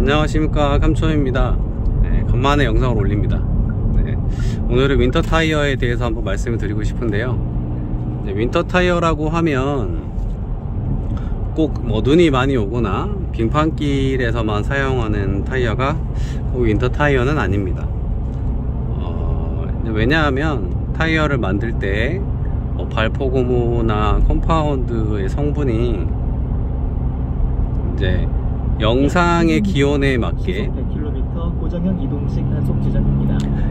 안녕하십니까, 감초입니다. 간만에 영상을 올립니다. 오늘은 윈터 타이어에 대해서 한번 말씀을 드리고 싶은데요. 윈터 타이어라고 하면 꼭 뭐 눈이 많이 오거나 빙판길에서만 사용하는 타이어가 꼭 윈터 타이어는 아닙니다. 왜냐하면 타이어를 만들 때 발포고무나 컴파운드의 성분이 이제 영상의 기온에 맞게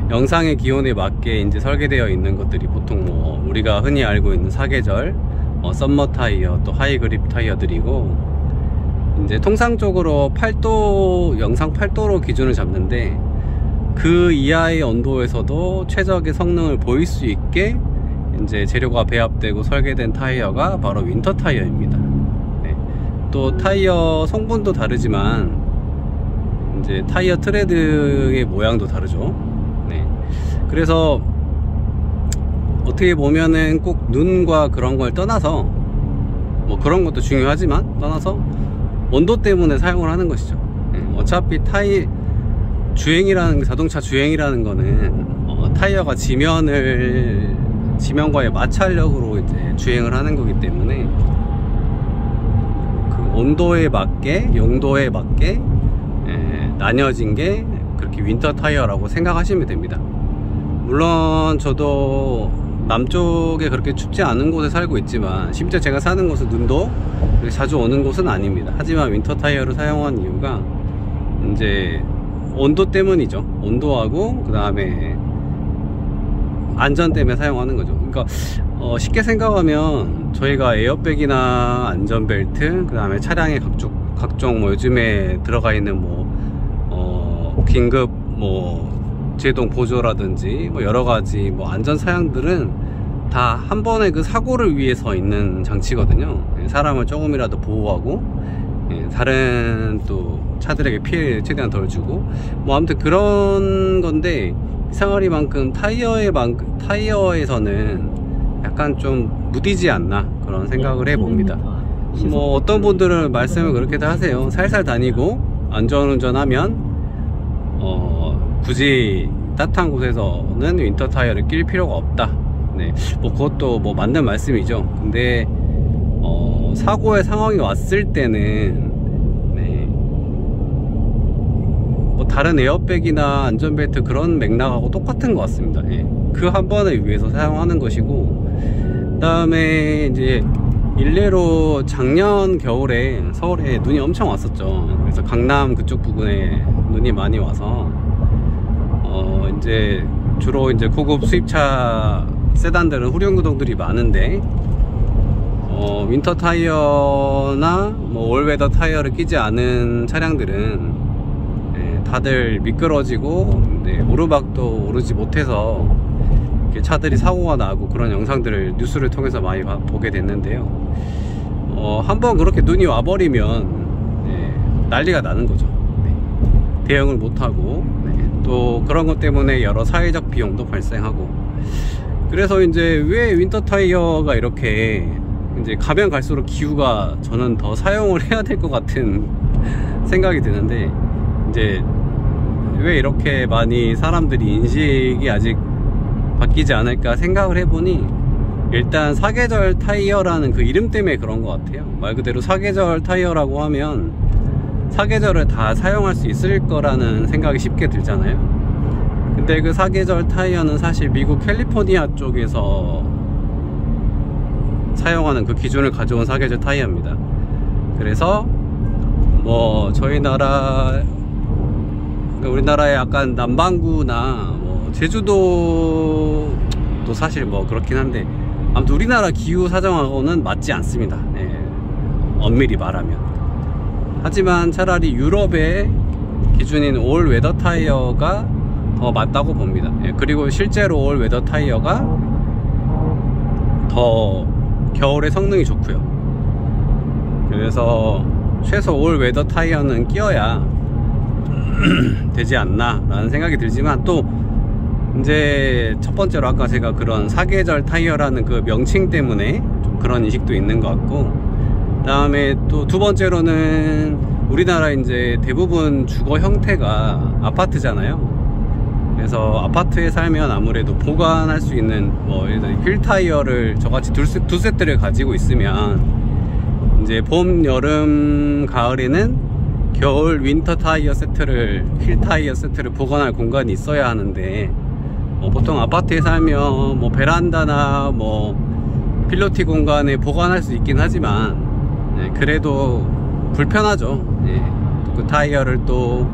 영상의 기온에 맞게 이제 설계되어 있는 것들이 보통 뭐 우리가 흔히 알고 있는 사계절 썸머 타이어, 또 하이 그립 타이어들이고, 이제 통상적으로 8도, 영상 8도로 기준을 잡는데 그 이하의 온도에서도 최적의 성능을 보일 수 있게 이제 재료가 배합되고 설계된 타이어가 바로 윈터 타이어입니다. 또 타이어 성분도 다르지만 이제 타이어 트레드의 모양도 다르죠. 그래서 어떻게 보면은 꼭 눈과 그런 걸 떠나서, 뭐 그런 것도 중요하지만 떠나서 온도 때문에 사용을 하는 것이죠. 어차피 주행이라는, 자동차 주행이라는 거는 타이어가 지면과의 마찰력으로 이제 주행을 하는 거기 때문에 그 온도에 맞게, 용도에 맞게 나뉘어진 게 그렇게 윈터 타이어라고 생각하시면 됩니다. 물론 저도 남쪽에 그렇게 춥지 않은 곳에 살고 있지만, 심지어 제가 사는 곳은 눈도 그렇게 자주 오는 곳은 아닙니다. 하지만 윈터 타이어를 사용한 이유가 이제 온도 때문이죠. 온도하고 그 다음에 안전 때문에 사용하는 거죠. 그러니까 쉽게 생각하면 저희가 에어백이나 안전벨트, 그 다음에 차량의 각종 뭐 요즘에 들어가 있는 긴급 제동 보조라든지 뭐 여러가지 안전 사양들은 다 한 번의 그 사고를 위해서 있는 장치거든요. 사람을 조금이라도 보호하고 다른 또 차들에게 피해를 최대한 덜 주고, 아무튼 그런 건데, 이상하리만큼 타이어에서는 약간 좀 무디지 않나 그런 생각을 해봅니다. 어떤 분들은 말씀을 그렇게도 하세요. 살살 다니고 안전운전하면 굳이 따뜻한 곳에서는 윈터 타이어를 낄 필요가 없다. 그것도 맞는 말씀이죠. 근데 사고의 상황이 왔을 때는 다른 에어백이나 안전벨트 그런 맥락하고 똑같은 것 같습니다. 그 한 번을 위해서 사용하는 것이고, 그 다음에 이제 일례로 작년 겨울에 서울에 눈이 엄청 왔었죠. 그래서 강남 그쪽 부근에 눈이 많이 와서 이제 주로 이제 고급 수입차 세단들은 후륜구동들이 많은데 윈터 타이어나 올웨더 타이어를 끼지 않은 차량들은 다들 미끄러지고 오르막도 오르지 못해서 차들이 사고가 나고 그런 영상들을 뉴스를 통해서 많이 보게 됐는데요. 한번 그렇게 눈이 와버리면 난리가 나는 거죠. 대응을 못하고, 또 그런 것 때문에 여러 사회적 비용도 발생하고. 그래서 이제 왜 윈터 타이어가 이렇게 이제 가면 갈수록 기후가, 저는 더 사용을 해야 될 것 같은 생각이 드는데, 이제 왜 이렇게 많이 사람들이 인식이 아직 바뀌지 않을까 생각을 해보니, 일단 사계절 타이어라는 그 이름 때문에 그런 것 같아요. 말 그대로 사계절 타이어라고 하면 사계절을 다 사용할 수 있을 거라는 생각이 쉽게 들잖아요. 근데 그 사계절 타이어는 사실 미국 캘리포니아 쪽에서 사용하는 그 기준을 가져온 사계절 타이어입니다. 그래서 우리나라의 약간 남반구나 제주도도 사실 그렇긴 한데, 아무튼 우리나라 기후 사정하고는 맞지 않습니다. 엄밀히 말하면. 하지만 차라리 유럽의 기준인 올 웨더 타이어가 더 맞다고 봅니다. 그리고 실제로 올 웨더 타이어가 더 겨울에 성능이 좋고요. 그래서 최소 올 웨더 타이어는 끼워야 되지 않나 라는 생각이 들지만, 또 이제 첫 번째로 아까 제가 그런 사계절 타이어라는 그 명칭 때문에 좀 그런 인식도 있는 것 같고, 그 다음에 또 두 번째로는 우리나라 이제 대부분 주거 형태가 아파트잖아요. 그래서 아파트에 살면 아무래도 보관할 수 있는 뭐 예를 들어 휠 타이어를 저같이 두 세트를 가지고 있으면 이제 봄, 여름, 가을에는 겨울 윈터 타이어 세트를, 휠 타이어 세트를 보관할 공간이 있어야 하는데 보통 아파트에 살면 뭐 베란다나 뭐 필로티 공간에 보관할 수 있긴 하지만 그래도 불편하죠. 그 타이어를 또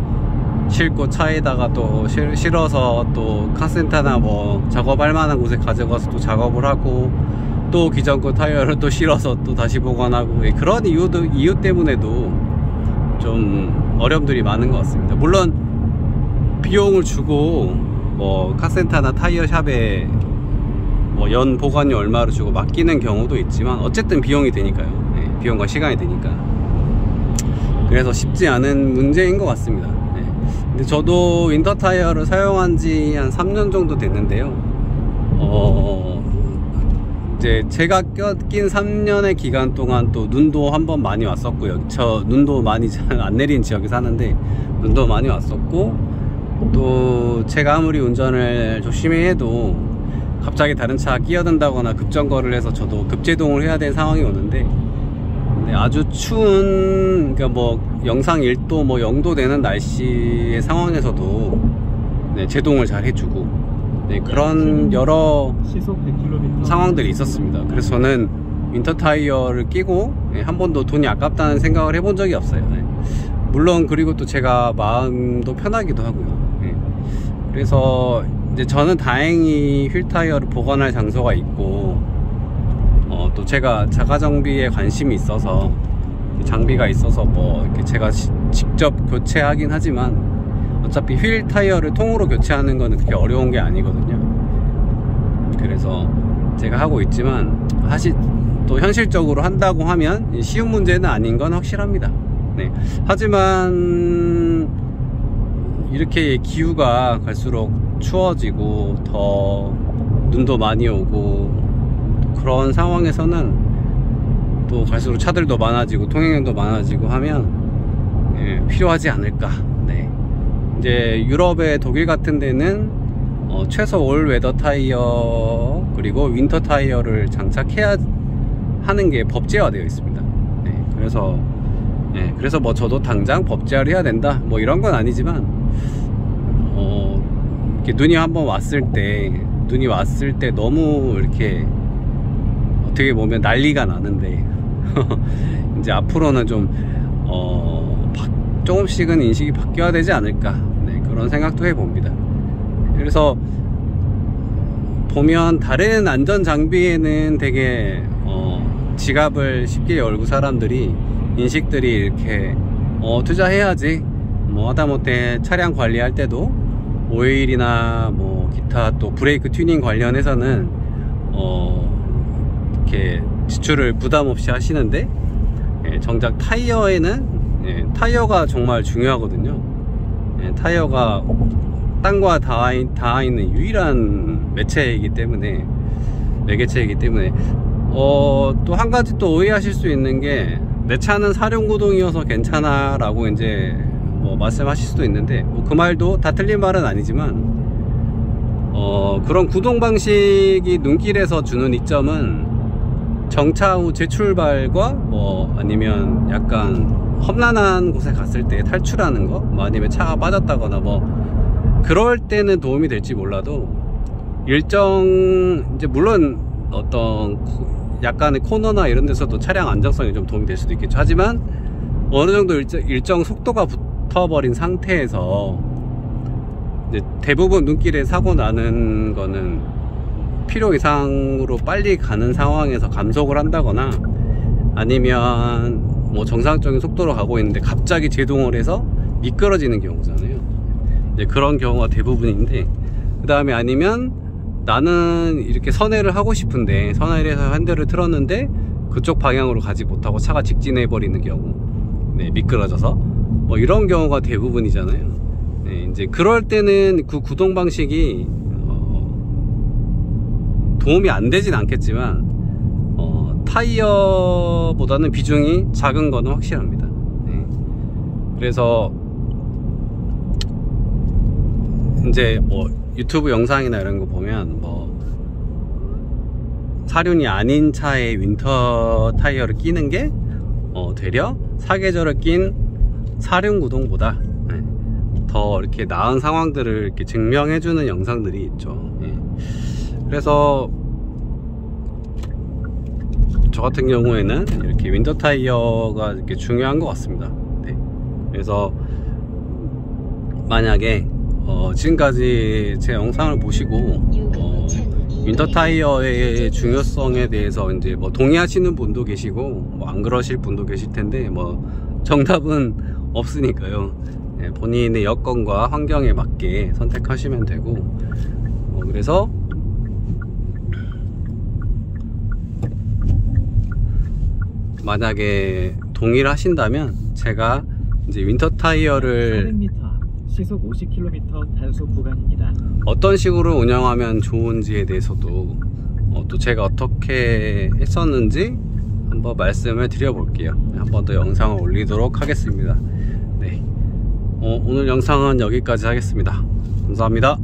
싣고 차에다가 또 실어서 또 카센터나 뭐 작업할 만한 곳에 가져가서 또 작업을 하고 또 기존 거 타이어를 또 실어서 또 다시 보관하고 그런 이유 때문에도 좀 어려움들이 많은 것 같습니다. 물론 비용을 주고 뭐 카센터나 타이어 샵에 뭐 연 보관료 얼마를 주고 맡기는 경우도 있지만 어쨌든 비용이 되니까요. 비용과 시간이 되니까. 그래서 쉽지 않은 문제인 것 같습니다. 근데 저도 윈터 타이어를 사용한 지 한 3년 정도 됐는데요. 이제 제가 낀 3년의 기간 동안 또 눈도 한번 많이 왔었고요. 저 눈도 많이 안 내린 지역에 사는데 눈도 많이 왔었고, 또 제가 아무리 운전을 조심히 해도 갑자기 다른 차 끼어든다거나 급정거를 해서 저도 급제동을 해야 되는 상황이 오는데, 아주 추운, 그러니까 뭐 영상 1도 뭐 0도 되는 날씨의 상황에서도 제동을 잘 해주고 그런 여러 시속 100km 상황들이 있었습니다. 그래서 저는 윈터 타이어를 끼고 한 번도 돈이 아깝다는 생각을 해본 적이 없어요. 물론 그리고 또 제가 마음도 편하기도 하고요. 그래서 이제 저는 다행히 휠 타이어를 보관할 장소가 있고, 또 제가 자가정비에 관심이 있어서 장비가 있어서 뭐 이렇게 제가 직접 교체하긴 하지만 어차피 휠 타이어를 통으로 교체하는 거는 그렇게 어려운 게 아니거든요. 그래서 제가 하고 있지만 사실 또 현실적으로 한다고 하면 쉬운 문제는 아닌 건 확실합니다. 하지만 이렇게 기후가 갈수록 추워지고 더 눈도 많이 오고 그런 상황에서는 또 갈수록 차들도 많아지고 통행량도 많아지고 하면 필요하지 않을까. 이제 유럽의 독일 같은 데는 최소 올 웨더 타이어 그리고 윈터 타이어를 장착해야 하는 게 법제화되어 있습니다. 그래서 뭐 저도 당장 법제화를 해야 된다 뭐 이런 건 아니지만, 이렇게 눈이 한번 왔을 때 너무 이렇게 어떻게 보면 난리가 나는데 이제 앞으로는 좀 조금씩은 인식이 바뀌어야 되지 않을까, 그런 생각도 해봅니다. 그래서 보면 다른 안전 장비에는 되게 지갑을 쉽게 열고 사람들이 인식들이 이렇게 투자해야지, 뭐 하다못해 차량 관리할 때도 오일이나 뭐 기타 또 브레이크 튜닝 관련해서는 이렇게 지출을 부담 없이 하시는데, 정작 타이어에는 타이어가 정말 중요하거든요. 타이어가 땅과 닿아 있는 유일한 매개체이기 때문에 또 한 가지 또 오해하실 수 있는 게, 내 차는 사륜구동이어서 괜찮아 라고 이제 뭐 말씀하실 수도 있는데, 뭐 그 말도 다 틀린 말은 아니지만, 그런 구동 방식이 눈길에서 주는 이점은 정차 후 재출발과 뭐 아니면 약간 험난한 곳에 갔을 때 탈출하는 거, 뭐 아니면 차가 빠졌다거나 뭐 그럴 때는 도움이 될지 몰라도, 이제 물론 어떤 약간의 코너나 이런 데서도 차량 안정성이 좀 도움이 될 수도 있겠죠. 하지만 어느 정도 일정 속도가 붙어버린 상태에서 이제 대부분 눈길에 사고 나는 거는 필요 이상으로 빨리 가는 상황에서 감속을 한다거나, 아니면 뭐 정상적인 속도로 가고 있는데 갑자기 제동을 해서 미끄러지는 경우잖아요. 이제 그런 경우가 대부분인데, 그 다음에 아니면 나는 이렇게 선회를 하고 싶은데 선회를 해서 핸들을 틀었는데 그쪽 방향으로 가지 못하고 차가 직진해 버리는 경우, 미끄러져서 뭐 이런 경우가 대부분이잖아요. 이제 그럴 때는 그 구동 방식이 도움이 안 되진 않겠지만 타이어보다는 비중이 작은 거는 확실합니다. 그래서 이제 뭐 유튜브 영상이나 이런 거 보면 뭐 사륜이 아닌 차에 윈터 타이어를 끼는 게 되려 사계절을 낀 사륜 구동보다 더 이렇게 나은 상황들을 이렇게 증명해주는 영상들이 있죠. 그래서 저 같은 경우에는 이렇게 윈터 타이어가 이렇게 중요한 것 같습니다. 그래서 만약에 지금까지 제 영상을 보시고 윈터 타이어의 중요성에 대해서 이제 뭐 동의하시는 분도 계시고 뭐 안 그러실 분도 계실 텐데 뭐 정답은 없으니까요. 본인의 여건과 환경에 맞게 선택하시면 되고 그래서 만약에 동의를 하신다면 제가 이제 윈터 타이어를 400m 시속 50km 단속 구간입니다. 어떤 식으로 운영하면 좋은지에 대해서도 또 제가 어떻게 했었는지 한번 말씀을 드려볼게요. 한 번 더 영상을 올리도록 하겠습니다. 네, 오늘 영상은 여기까지 하겠습니다. 감사합니다.